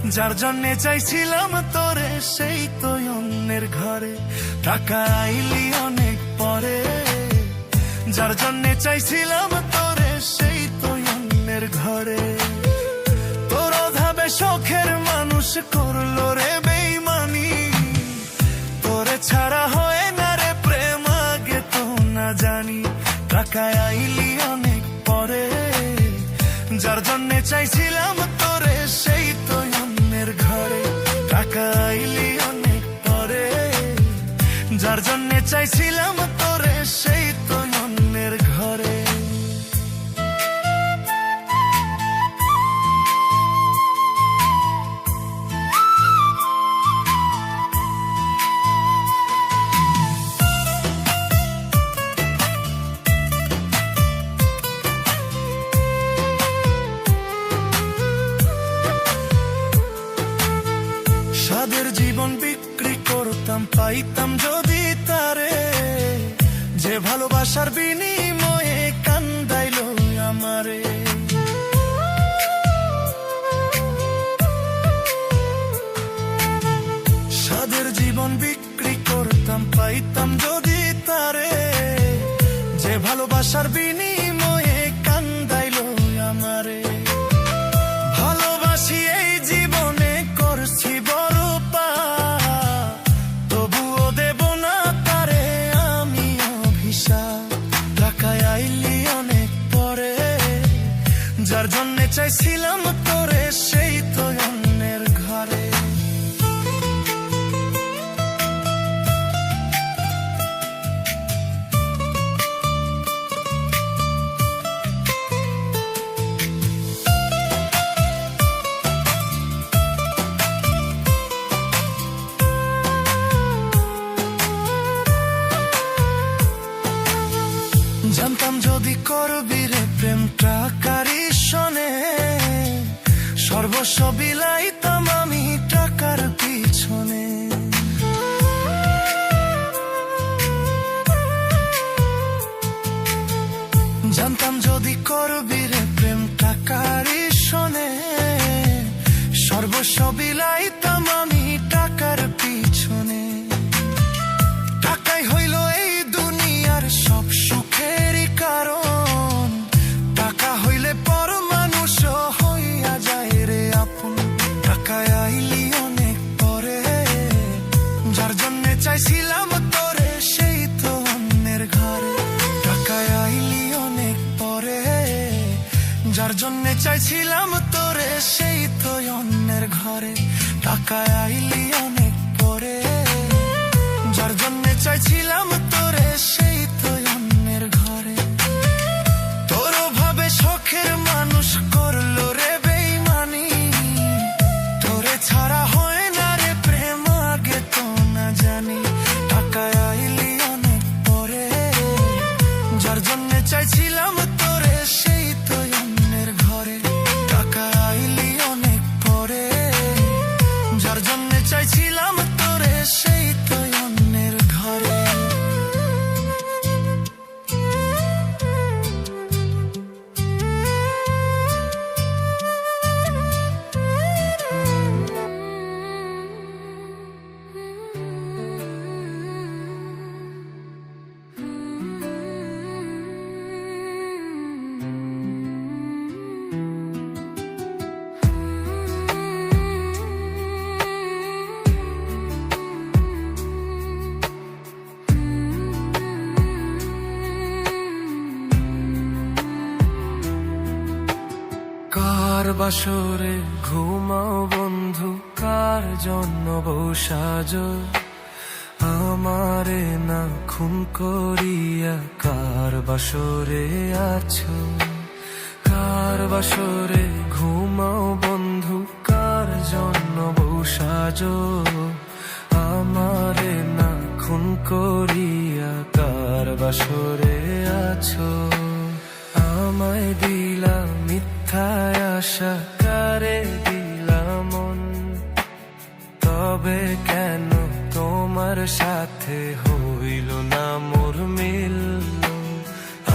যার জন্যে চাইছিলাম তোরে সেই তো অন্যের ঘরে, টাকা আইলি অনেক পরে। যার জন্যে চাইছিলাম তোরে সেই তো অন্যের ঘরে, তোর অধাবে শখের মানুষ করলো রে বেইমানি। তোরে ছাড়া হয় না রে প্রেম, আগে তো না জানি। টাকা আইলি অনেক পরে, যার জন্যে চাইছিলাম তোরে সেই তো অন্যের ঘরে, টাকা আইলি অনেক পরে। যার জন্যে চাইছিলাম তোরে সেই তো অন্যের ঘরে। সাদের জীবন বিক্রি করতাম, পাইতাম যদি তারে, যে ভালোবাসার বিনিময়ে কান্দাইলো আমারে। সাদের জীবন বিক্রি করতাম, পাইতাম যদি তারে, যে ভালোবাসার বিনিময়ে কান্দাইলো আমারে। ভালোবাসি এই জীবনে করছি বড় পাপ, তবুও দেব না তারে আমি অভিশাপ। টাকায় আইলি অনেক পরে, যার জন্যে চাইছিলাম তোরে সেই তো অন্যের ঘরে। জানতাম যদি করবি রে প্রেম টাকারই শোনে, সর্বস্ব বিলাইতাম আমি টাকার পিছনে। জানতাম যদি করবি রে প্রেম টাকারই শোনে, সর্বস্ব বিলাইতাম আমি টাকার পিছনে। টাকাই হইল এই দুনিয়ার সব সুখেরই কারণ, টাকা হইলে পর মানুষ হইয়া যায় রে আপন। টাকায় আইলি অনেক পরে, যার জন্যে চাইছিলাম তোরে সেই তো অন্যের ঘরে। টাকায় আইলি অনেক পরে, যার জন্যে চাইছিলাম তোরে সেই তো অন্যের ঘরে। টাকায় আইলি অনেক পরে, যার জন্যে চাইছিলাম তোরে সেই তো অন্যের ঘরে। তোর ভাবে শখের মানুষ করলো রে বেইমানি, তোরে ছাড়া হয় না রে প্রেম, আগে তো না জানি। টাকায় আইলি অনেক পরে, যার জন্যে চাইছিলাম তোরে সেই তো অন্যের ঘরে। টাকায় আইলি অনেক পরে, যার জন্যে চাইছিলাম তোরে সেই তো অন্যের ঘরে। কার বাসরে ঘুমাও বন্ধু, কার জন্য বসাজো আমারে না খুন করিয়া। কার বাসরে আছো, কার বাসরে ঘুমাও বন্ধু, কার জন্য বসাজো আমারে না খুন করিয়া। কার বাসরে আছো, আমায় দিলা মিথ্যায় আশা, কারে দিলা মন। তবে কেন তোমার সাথে হইল না মোর মিল।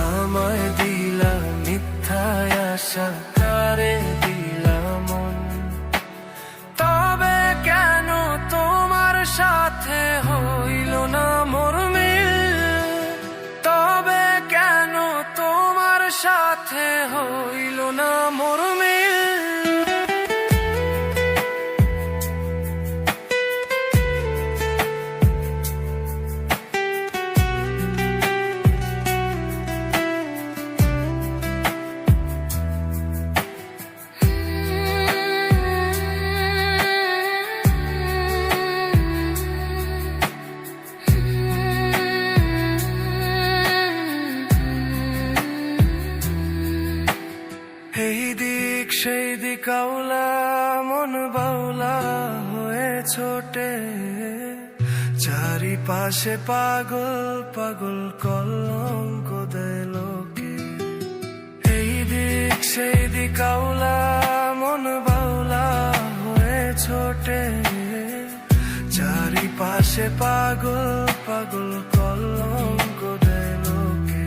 আমায় দিলা মিথ্যায় আশা, কারে দিলা মন। মন বাউলা হয়ে ছোটে, চারিপাশে পাগল পাগল কলঙ্ক দেয় লোকে। এই দিক সেই দিক আউলা, মন বাউলা হয়ে ছোটে, চারিপাশে পাগল পাগল কলঙ্ক দেয় লোকে।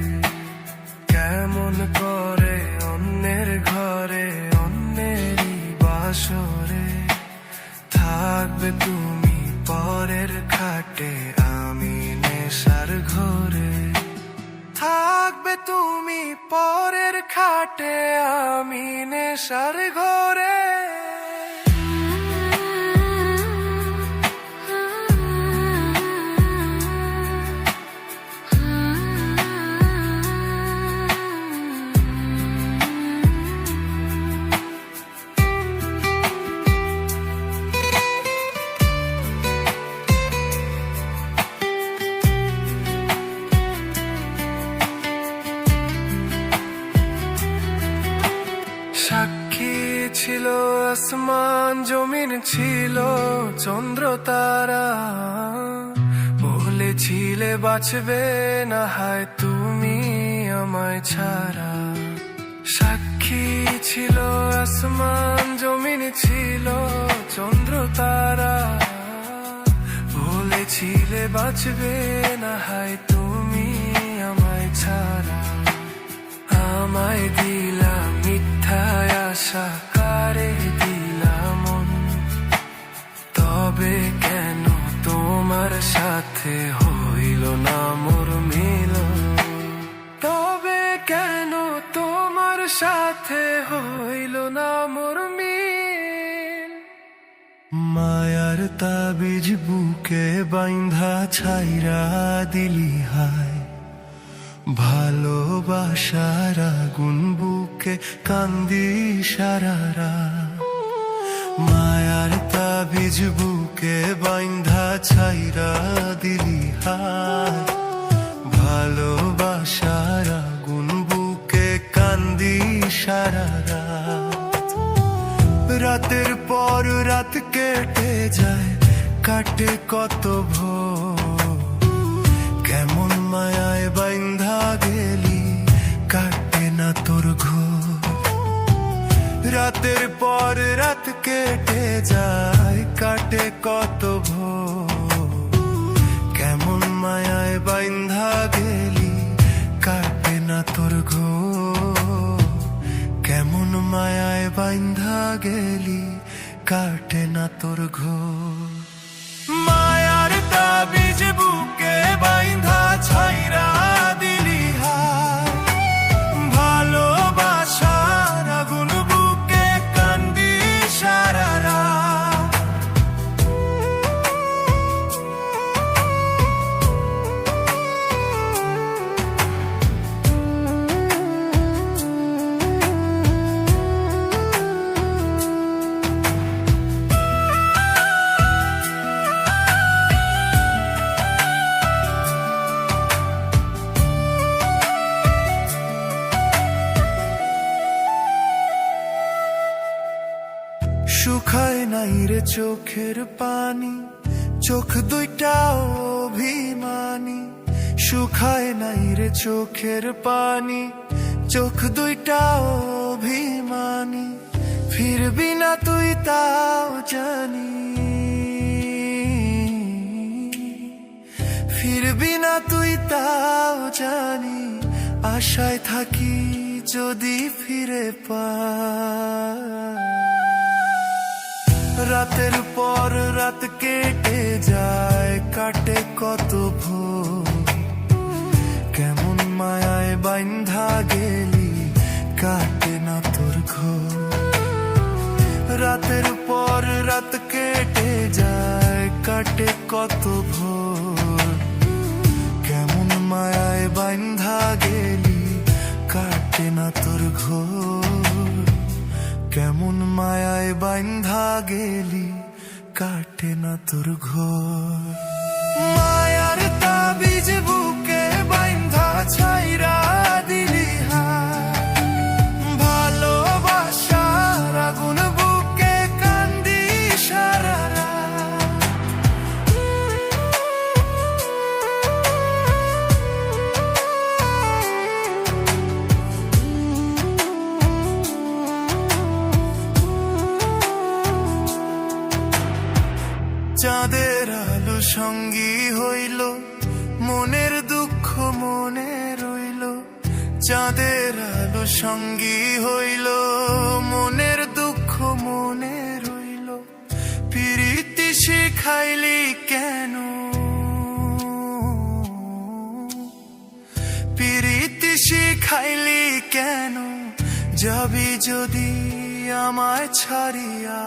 কেমন করে অন্যের ঘরে অন্যেরই বাসরে থাকবে তুমি পরের খাটে, আমি নেশার ঘরে থাকবে তুমি পরের খাটে, আমি নেশার ঘরে। সাক্ষী ছিল আসমান জমিন, ছিল চন্দ্র তারা, বলেছিলে বাঁচবে না হয় তুমি আমায় ছাড়া। সাক্ষী ছিল আসমান জমিন, ছিল চন্দ্র তারা, বলেছিলে বাঁচবে না হয় তুমি আমায় ছাড়া। আমায় দিলা মিথ্যায় আশা, কারে দিলাম মন, তবে কেন তোমার সাথে হইল না মোর মিলন, তবে কেন তোমার সাথে হইল না মোর মিল। মায়ার তাবিজ বুকে বাইন্ধা ছাইরা দিলি হায়, ভালোবাসার আগুন বুকে কান্দি সারারা। মায়ার তাবিজ বুকে বাইন্ধা ছাইরা দিলি হায়, ভালোবাসার আগুন বুকে কান্দি সারারা। রাতের পর রাত কেটে যায়, কাটে কত ভোর, কেমন মায়ায় বাইন্ধা গেলি কাটে না তোর ঘোর। রাতের পর রাত কেটে যায়, কাটে কত ভোর, কেমন মায়ায় বাইন্ধা গেলি কাটে না তোর ঘোর। কেমন মায়ায় বাইন্ধা গেলি কাটে না তোর ঘোর। মায়ার তাবিজ বুকে বাইন্ধা ছাইরা দিলি হায়, ভালোবাসার আগুন বুকে কান্দি সারারা। শুকায় নাই রে চোখের পানি, চোখ দুইটা অভিমানী। শুকায় নাই রে চোখের পানি, চোখ দুইটা অভিমানী। ফিরবি না তুই তাও জানি, ফিরবি না তুই তাও জানি। আশায় থাকি যদি ফিরে পাই। রাতের পর রাত কেটে যায়, কাটে কত ভোর, কেমন মায়ায় বাইন্ধা গেলি কাটে না তোর ঘোর। রাতের পর রাত কেটে যায়, কাটে কত ভোর, কেমন মায়ায় বাইন্ধা গেলি কাটে না তোর ঘোর। কেমন মায়ায় বাইন্ধা গেলি কাটে না তোর ঘোর। মায়ার তাবিজ বুকে বাইন্ধা ছাইরা দিলি হায়, ভালোবাসার আগুন বুকে চাঁদের আলো সঙ্গী হইল, মনের দুঃখ মনে রইল। চাঁদের আলো সঙ্গী হইল, মনের দুঃখ মনে রইল। প্রীতি শিখাইলি কেন, প্রীতি শিখাইলি কেন, যাবি যদি আমায় ছাড়িয়া।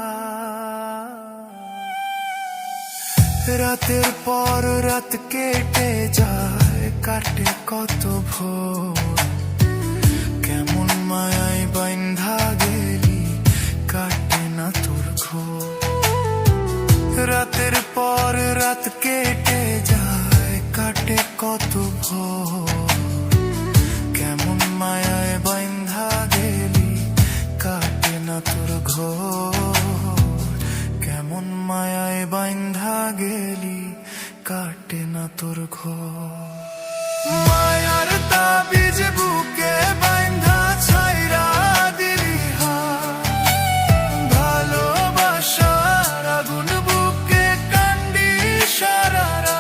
রাতের পর রাত কেটে যায়, কাটে কত ভোর। কেমন মায়ায় বাইন্ধা গেলি, কাটে না তোর ঘোর। রাতের পর রাত কেটে যায়, কাটে কত ভোর। কেমন মায়ায় বাইন্ধা গেলি, কাটে না তোর ঘোর। কেমন মায়ায় বাইন্ধা গেলি, কাটে না তোর ঘোর। মায়ার তাবিজ বুকে বাইন্ধা ছাইরা দিলি হাত, ভালোবাসার আগুন বুকে কান্দি সারা রাত।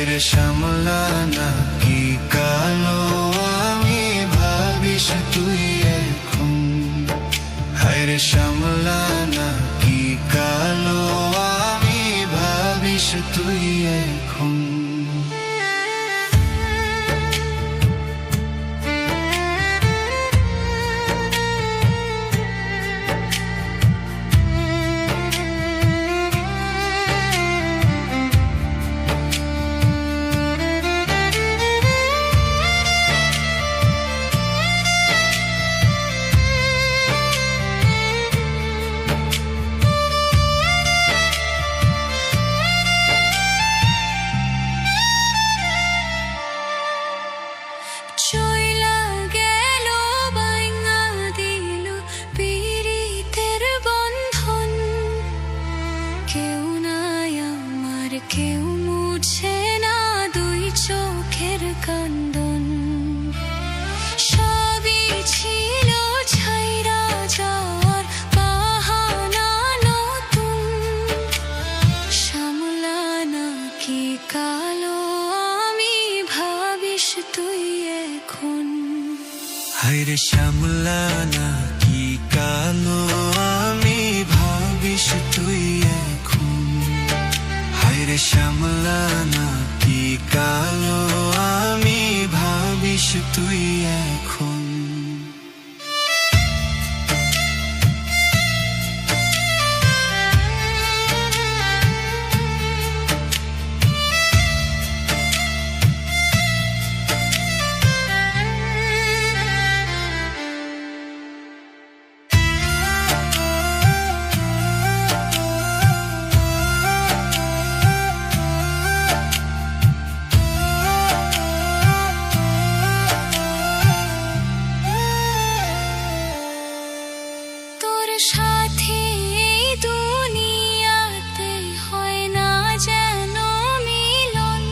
হায়রে শ্যামলা নাকি কালো আমি ভাবিস তুই এখন, হায়রে শ্যামলা নাকি কালো আমি ভাবিস তুই এখন। চইলা গেল বাইঙা দিল পীড়িতের বন্ধন, কেউ নাই আমার কেউ মুছে না দুই চোখের কান্দন। সবই ছিল ছাইরা যাওয়ার বাহানা নতুন, শ্যামলা নাকি কালো আমি ভাবিস তুই এখন। হায়রে শ্যামলা নাকি কালো আমি ভাবিস তুই এখন, হায়রে শ্যামলা নাকি কালো আমি ভাবিস তুই এখন। তোর সাথে এই দুনিয়াতে হয় না যেন মিলন,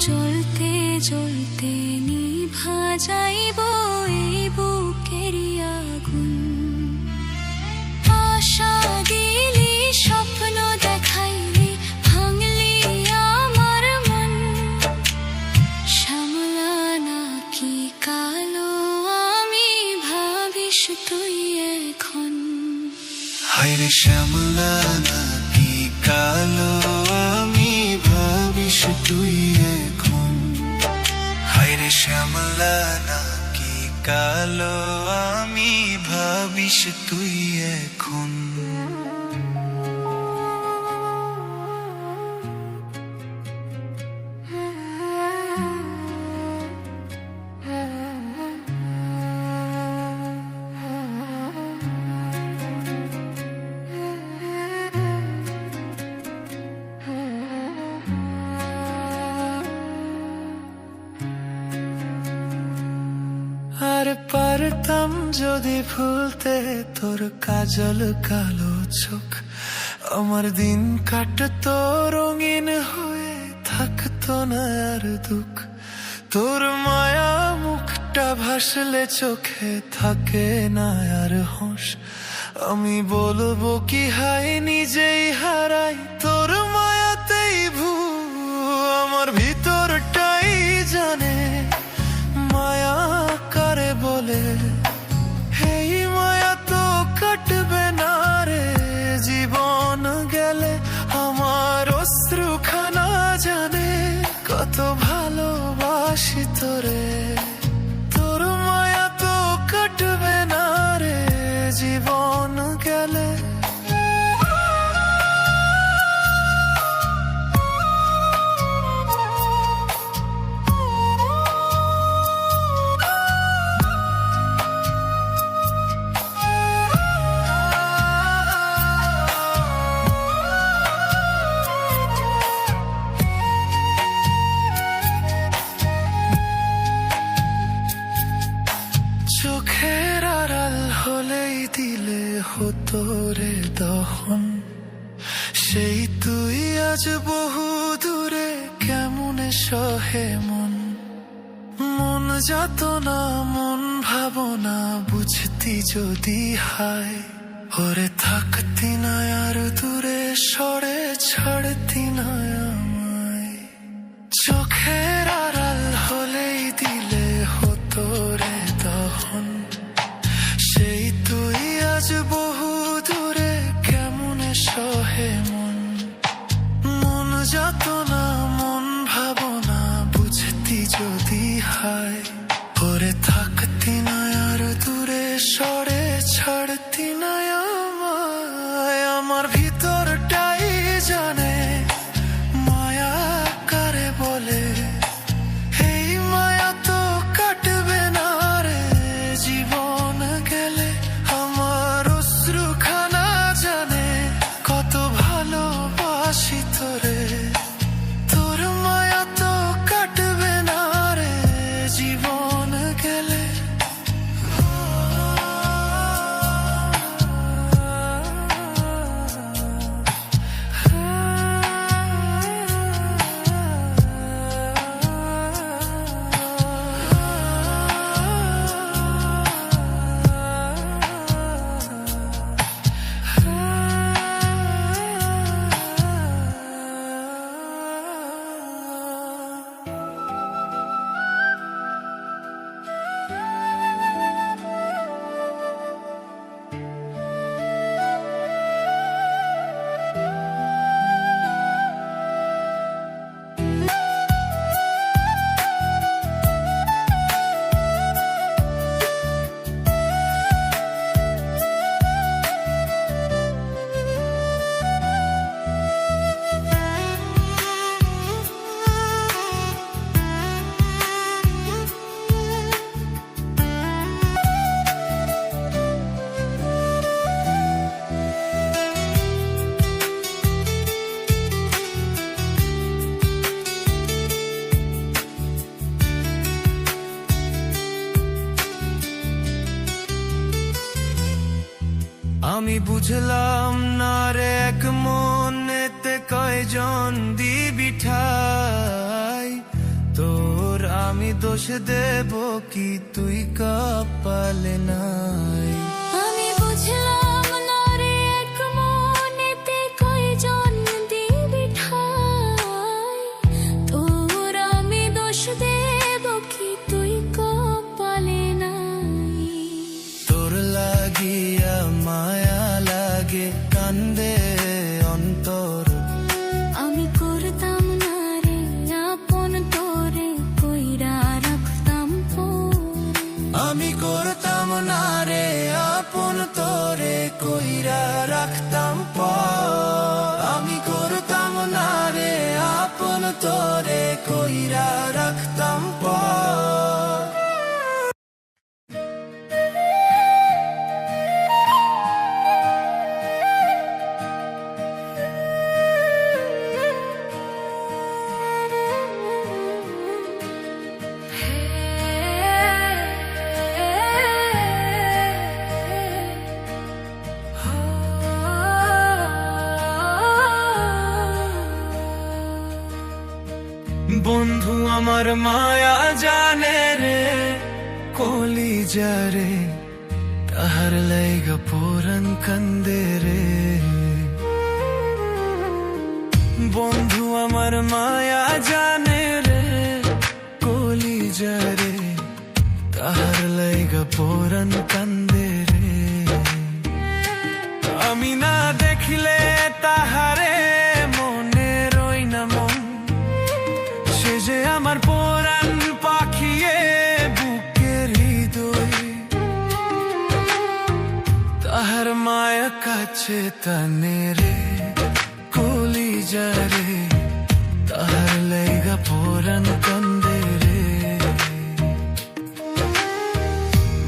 জ্বলতে জ্বলতে নিভা যাইব এই বুকেরই আগুন। আশা দিলি স্বপ্ন দেখাইলি ভাঙলি আমার মন, শ্যামলা নাকি কালো আমি ভাবিস তুই এখন। হায়রে শ্যামলা নাকি কালো আমি ভাবিস তুই এখন, হায়রে শ্যামলা নাকি কালো আমি ভাবিস তুই এখন। আর পারতাম যদি ভুলতে তোর কাজল কালো চোখ, আমার দিন কাটতো রঙিন হয়ে থাকতো না আর দুঃখ। তোর মায়া মুখটা ভাসলে চোখে থাকে না আর হোশ, আমি বলবো কি হায় নিজেই হারাই তোর মায়াতেই আমার ভিতরটাই জানে মায়া কারে বলে। এই মায়া তো কাটবে না রে জীবন গেলে, আমার অশ্রুখানা জানে কত ভালোবাসি তোরে। তোর মায়া তো কাটবে না রে জীবন গেলে। চোখের আড়াল হলেই দিলে হতো রে দহন, সেই তুই আজ বহু দূরে কেমনে সহে মন। মন যত না মন ভাবনা বুঝতি যদি হায়, ওরে থাকতি না আর দূরে সরে ছাড়তি না আমায়। তোরে তখন সেই তুই আজ বহু দূরে কেমনে সহে মন মন যত না মন ভাবনা বুঝতি যদি হায় পরে থাকতি না আর দূরে সরে ছাড়তি না আমায় আমার ভিতরটাই জানে মায়া কারে বলে এই মায়া তো কাটবে না রে জীবন গেলে আমার অশ্রুখানা জানে কত ভালোবাসি তোরে তোর মায়া তো কাটবে না রে জীবন গেলে আমি বুঝলাম না রে এক মনেতে কয়জন দিবি ঠাই তোর আমি দোষ দেব কি তুই কপালে নাই আমি বুঝলাম না রে এক মনেতে কয়জন দিবি ঠাই তোর আমি দোষ দেব কি তুই কপালে নাই তোর লাগিয়া মায়া লাগে কান্দে অন্তর আমি করতাম না রে আপন তোরে কইরা রাখতাম আমি করতাম না রে আপন তোরে কইরা রাখতাম আমি করতাম না রে আপন তোরে কইরা রাখতাম বন্ধু আমার মায়া জানে রে কলিজা রে তাহার লাইগা পোরান কান্দে রে বন্ধু আমার মায়া জানে রে কলিজা রে তাহার লাইগা পোরান কান্দে রে আমি না দেখিলে তাহারে মনে রই না মন সে যে আমার পরাণ পাখিয়ে বুকের হৃদয় তাহার মায়া কাছে টানে রে কলিজা রে তাহার লাইগা পরাণ কান্দে রে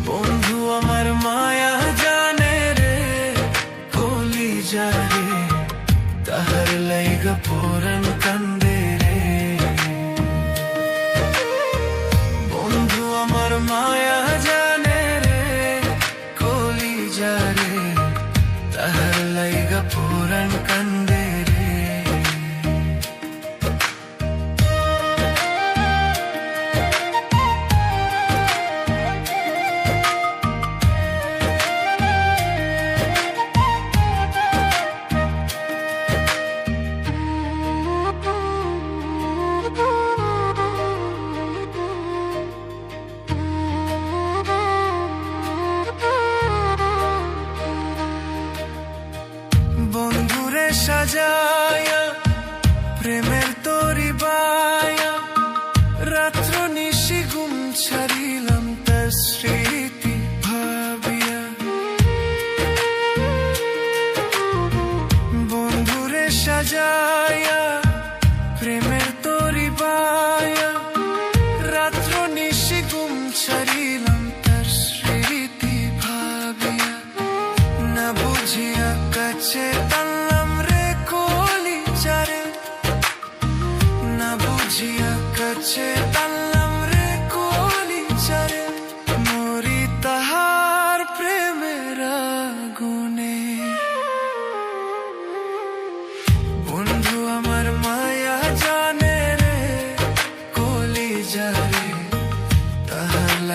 বন্ধু আমার মায়া জানে রে কলিজা রে তাহার লাইগা পরাণ কান্দে রে বন্ধু আমার মায়া জানে রে কলিজা রে তাহার লাইগা পরাণ কান্দে রে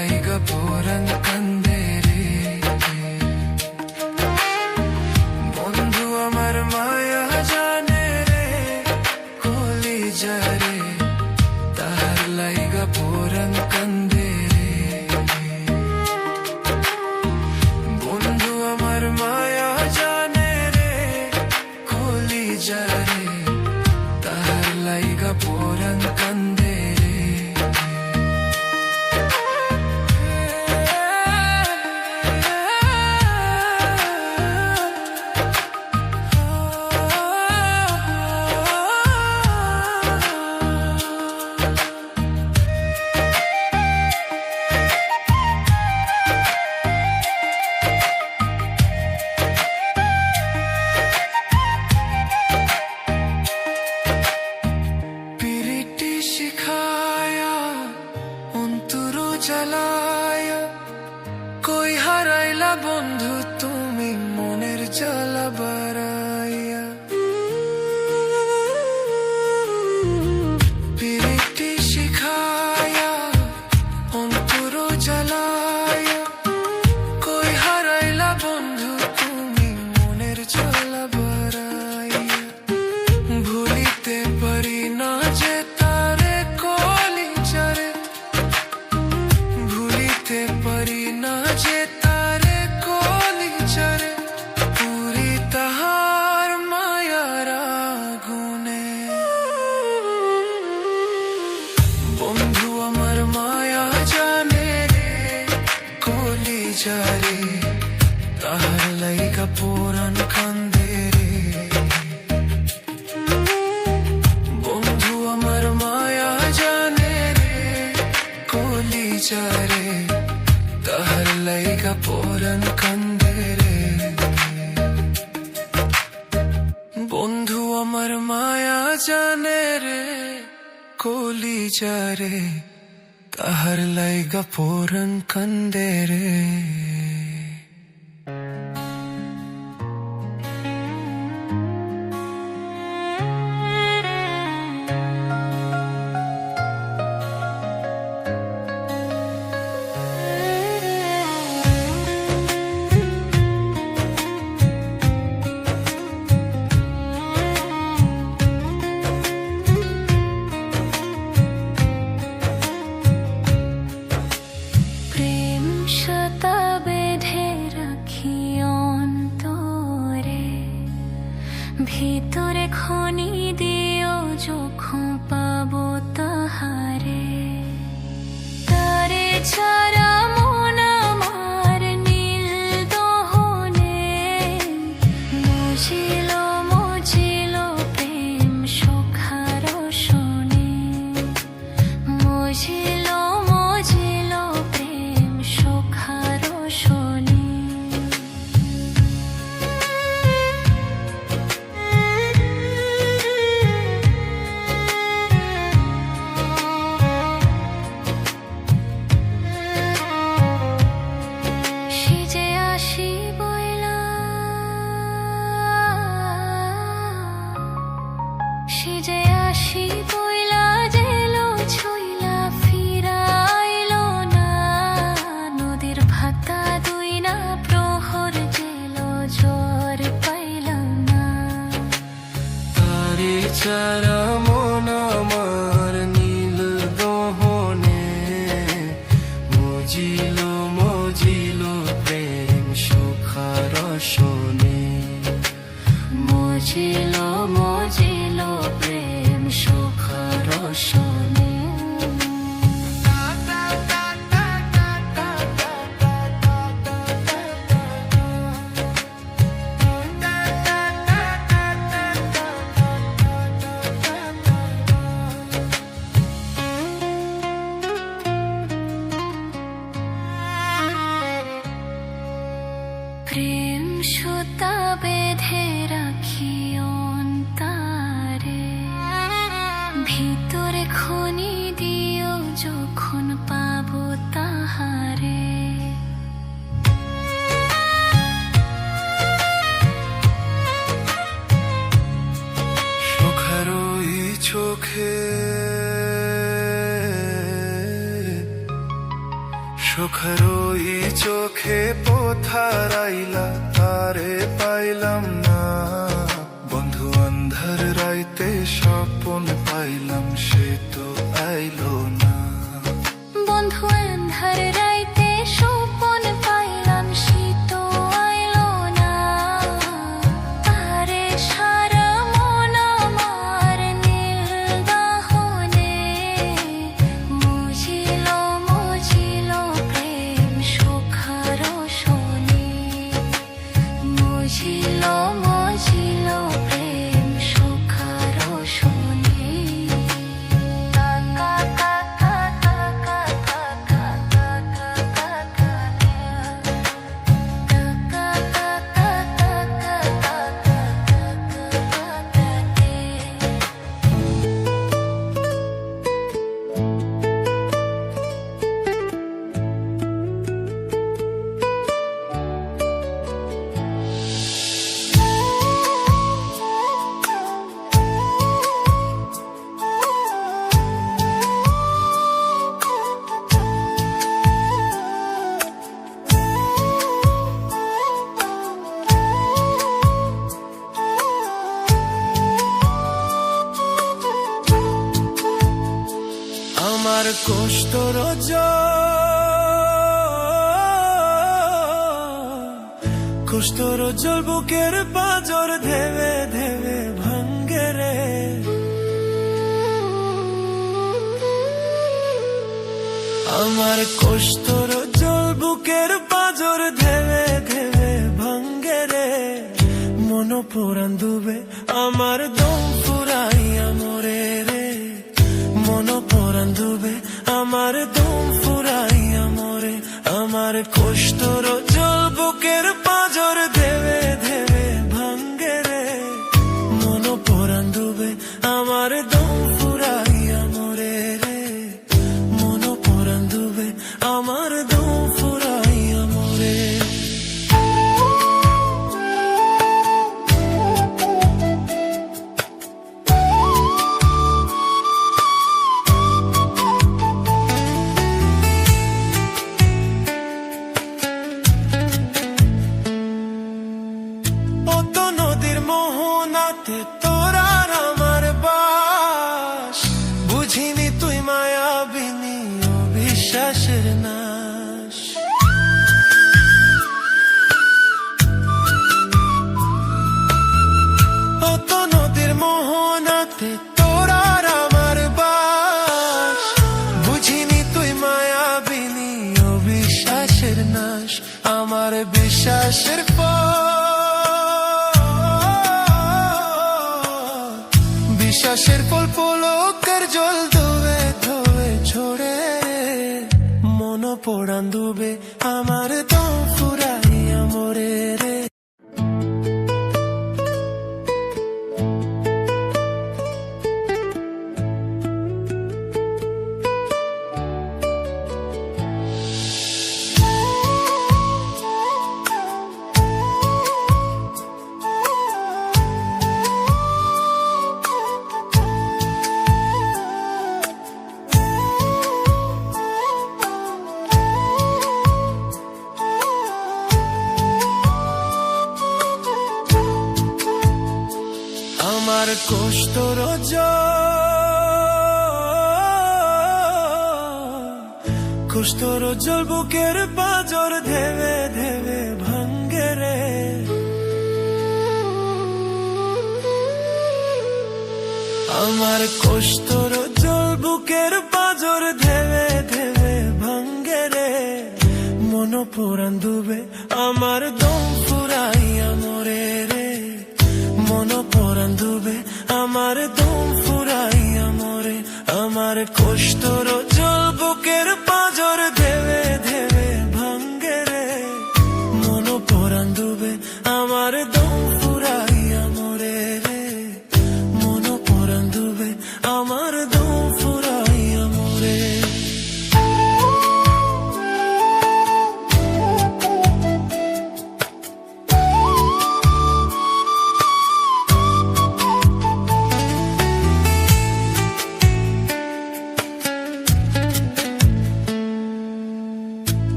লাইগা পোরান কান্দে রে বন্ধু আমার মায়া জানে রে কলি যারে তাহার লাইগা পোরান কান্দে রে বন্ধু আমার মায়া জানে রে কলি যারে তাহার লাইগা পোরান কান্দে রে পিরিটি শিখায়া অন্তর জ্বালায়া কই হারাইলা বন্ধু তুমি মনের জ্বালা বাড়াইয়া পিরিটি শিখায়া অন্তর জ্বালায়া কই হারাইলা বন্ধু তুমি মনের জ্বালা বাড়াইয়া ভুলিতে পারি না যে তারে কলি যারে ভুলিতে পারি না যে তারে কলি যারে পুরি তাহার মায়ার আগুনে বন্ধু আমার মায়া জানে রে কলি যারে তাহার লাইগা পোরান কান্দে রে বন্ধু আমার মায়া জানে রে কলি যারে তাহার লাইগা পোরান কান্দে রে বন্ধু আমার মায়া জানে রে কলি যারে তাহার লাইগা পোরান কান্দে রে প্রেম সুতা বেঁধে রাখি অন্তরে ভিতরে খনি দিও যখন পাবো তাহারে তারে ছাড়া মন আমার নীল দহনে মুজিল মুজিল প্রেম সুখার শোনে মুজিল মুজিল প্রেম সুখার শোনে সিজে আসি বইলা সিজে আসি বইলা জেলো ছইলা ফিরাইলো না নদীর ভাতা দুই না প্রহর জেলো জ্বর পাইলাম না তারে ছাড়া মন আমার নীল দহনে মজিল মজিল প্রেম সুখার শোনে মজিল মজিল প্রেম সুখার শোনে প্রেম সুতা বেঁধে রাখি অন্তরে ভিতরে সখারই চোখে পোথারাইলা তারে পাইলাম না, বন্ধু আন্ধার রাইতে স্বপন পাইলাম সে তো আইলো না। বন্ধু আন্ধার রাইতে স্বপন পাইলাম সে তো আইলো না। তারে সারা মন আমার নীল দাহনে মুজিল মুজিল প্রেম সুখার শোনে। মুজিল মুজিল প্রেম সুখার শোনে। আমার কষ্টর কষ্টর জল বুকের পাজর ধেবে ধেবে ভাঙ্গে রে। আমার কষ্টর জল বুকের পাজর ধেবে ধেবে ভাঙ্গে রে। মন পুরান ডুবে আমার দম ফুরাইয়া মরে রে। মন পরান ডুবে আমার দম ফুরাইয়া মরে। আমার কষ্টর জল বুকের পাজর দেবে দেবে ভাঙ্গে রে। মন পরান ডুবে আমার দম ফুরাইয়া মরে রে। মন পরান ডুবে আমার দম ফুরাইয়া মরে। তোর আর আমার বাস বুঝিনি তুই মায়াবিনী অবিশ্বাসের নাশ। অত নদীর মোহনাতে তোর আর আমার বাস বুঝিনি তুই মায়াবিনী অবিশ্বাসের নাশ। আমার বিশ্বাসের বিশ্বাসের ফল পলকের জল ধোবে ধোবে ছোড়ে। মন পোড়ান ডুবে আমার দম ফুরাইয়া মরে রে। আমার কষ্টর কষ্টর জল বুকের পাজর ধেবে ধেবে ভাঙ্গে রে। আমার কষ্টর জল বুকের পাজর ধেবে ধেবে ভাঙ্গে রে। মন পুরান ডুবে আমার দম ফুরাইয়া মরে রে। মন পরান ডুবে আমার দম ফুরাইয়া মরে। আমার কষ্টর জল বুকের পাজর ধেবে ধেবে ভাঙ্গে রে। মন পরান ডুবে আমার দম ফুরাইয়া মরে রে। মন পরান ডুবে আমার দম ফুরাইয়া মরে।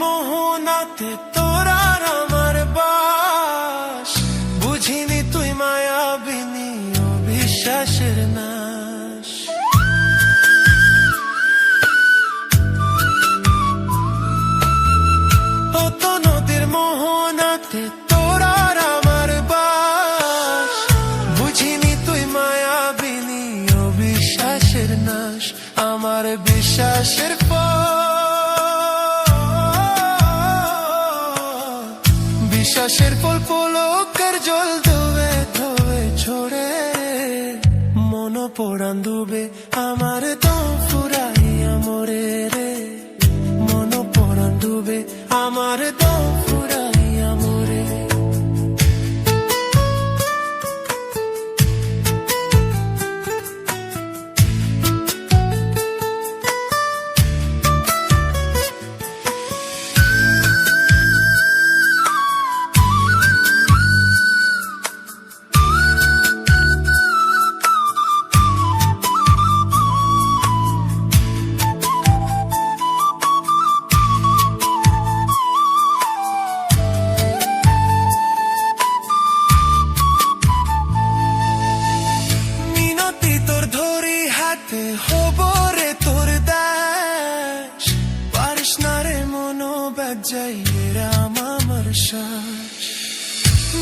মোহনাতে তোর আর আমার বাস, বুঝিনি তুই মায়াবিনী অবিশ্বাসের নাশ। অত নদীর মোহনাতে তোর আর আমার বাস, বুঝিনি তুই মায়াবিনী অবিশ্বাসের নাশ। আমার বিশ্বাসের বিশ্বাসের ফল পলকের জল ধোবে ধোবে ছোড়ে, মন পোড়ান ডুবে আমার দম ফুরাইয়া মরে রে, মন পোড়ান ডুবে আমার দম ফুরাইয়া মরে। হব রে তোর দাস, পারিস না রে মনো ব্যাগ যাইয়ে রাম আমার শ্বাস।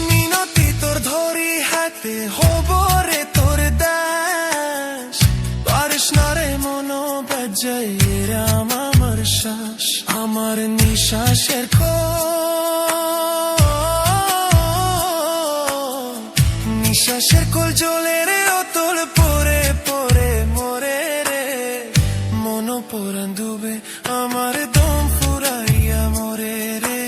মিনতি তোর ধরি হাতে হব রে তোর দাস, পারিস না রে মনো ব্যাগ যাইয়ে রাম আমার শ্বাস। আমার নিঃশ্বাসের নিঃশ্বাসের কোল জলে রে অতল পরে পরে মরে রে, মন পোড়ান ডুবে আমার দম ফুরাইয়া মরে রে,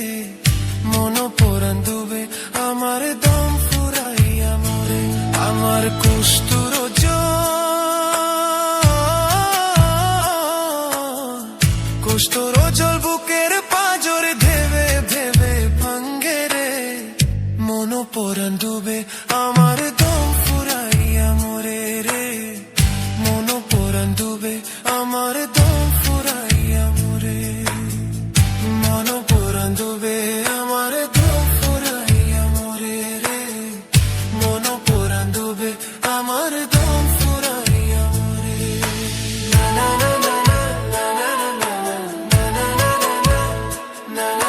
মন পোড়ান ডুবে আমার দম ফুরাইয়া মরে। আমার কস্তুর কস্তুর জল বুকের পাঁজর ধেবে ভেবে ভাঙ্গে রে, মন পোড়ান ডুবে আমার দম ফুরাইয়া মরে রে, মন পোড়ান ডুবে আমার দম ফুরাইয়া মরে, মন পোড়ান ডুবে আমার দম ফুরাইয়া মরে রে, মন পোড়ান ডুবে আমার দম ফুরাইয়া মরে। না না না না না না না না না না না না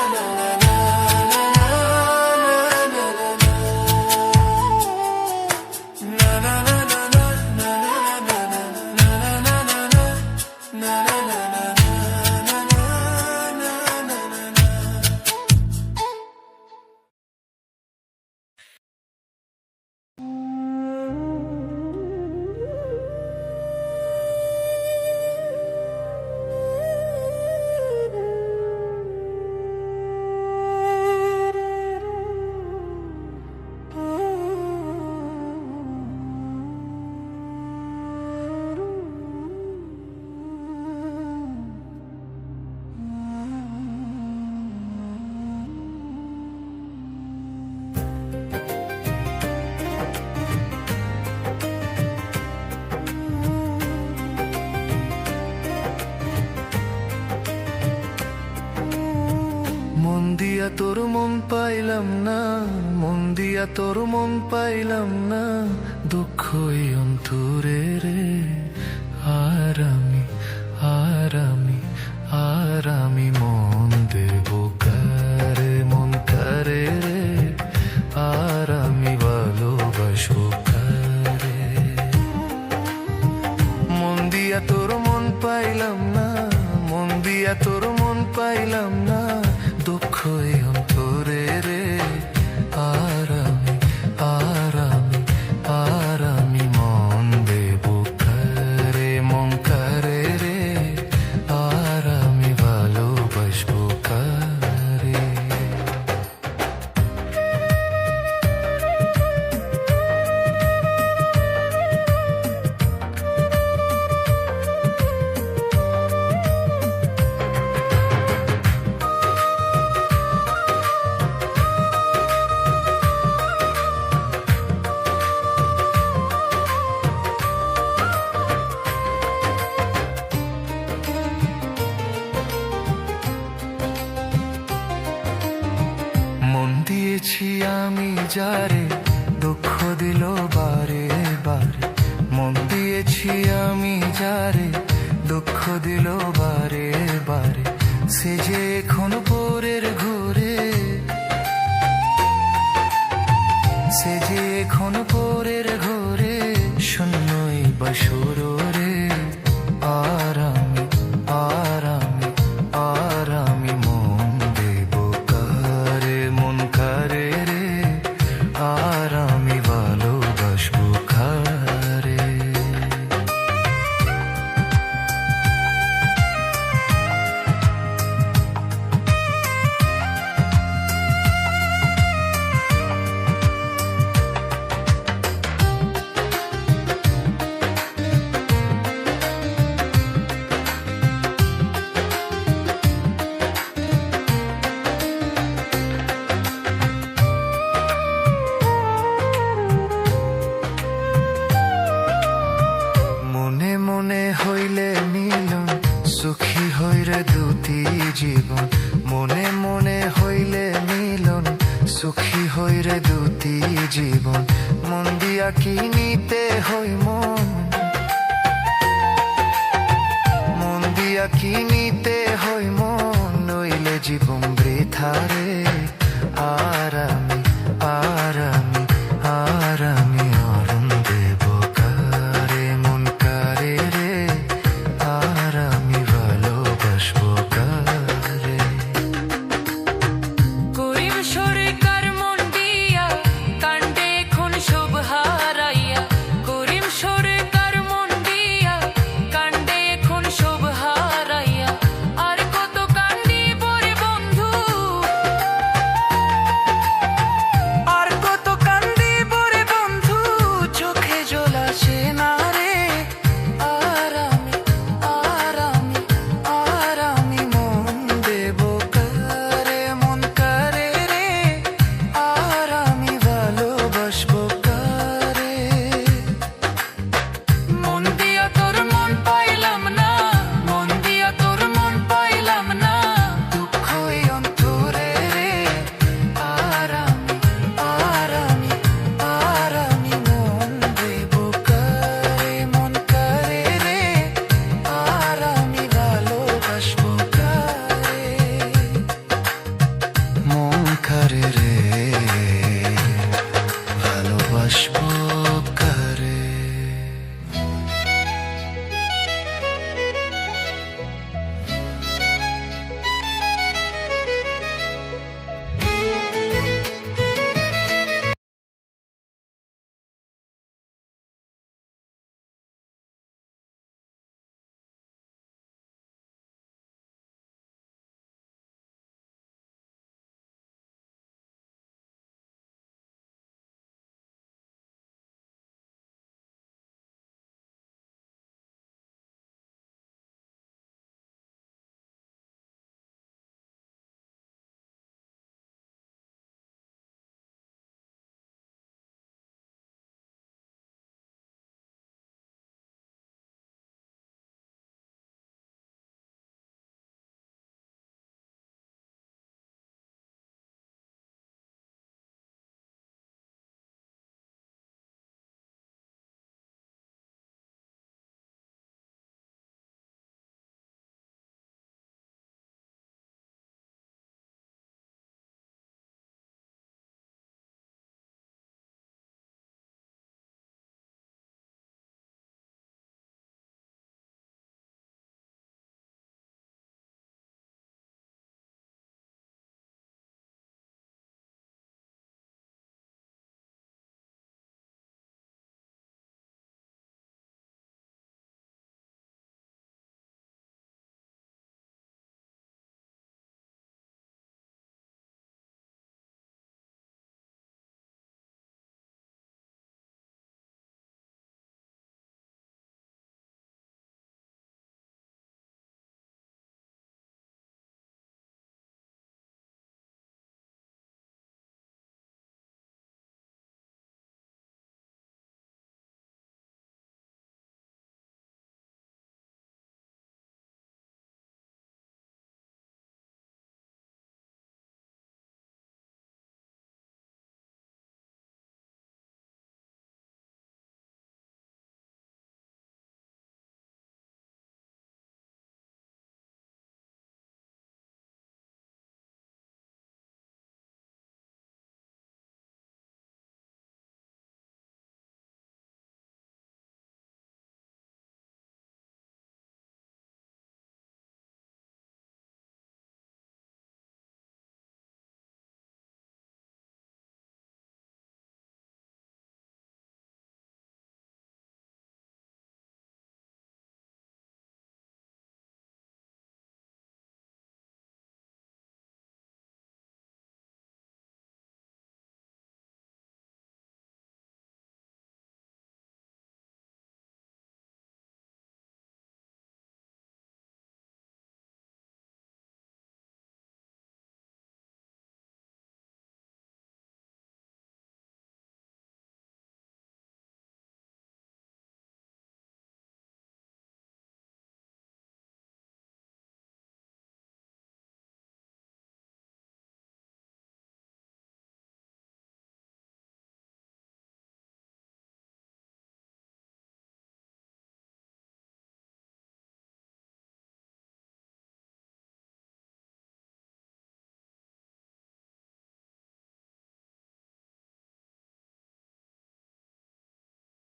দিয়া তোর মন পাইলাম না, মন দিয়া তোর মন পাইলাম না, দুঃখই অন্তরে রে। আর আমি মন দেব কারে, মন কারে রে, আর আমি ভালোবাসবো কারে। মন দিয়া তোর মন পাইলাম না, মন দিয়া তোর মন পাইলাম না, দুঃখই অন্তরে রে। আর আমি মন দেব কারে, মন কারে রে, আর আমি ভালোবাসবো কারে। যারে দুঃখ দিল বারে বারে, মন দিয়েছি আমি যারে দুঃখ দিল বারে বারে, সে যে এখন পরের ঘুরে, সে যে এখন পরের ঘুরে, শূন্যই বাসুর রে। আর আমি আর আমি আর আমি মন দেব কারে, মন কারে রে, আর আমি ভালোবাসবো কারে। মনে মনে হইলে মিলন, সুখী হইরে দুটি জীবন, মনে মনে হইলে মিলন, সুখী হইরে দুটি জীবন, মন দিয়া কিনিতে হই মন, মন দিয়া কিনিতে হই মন,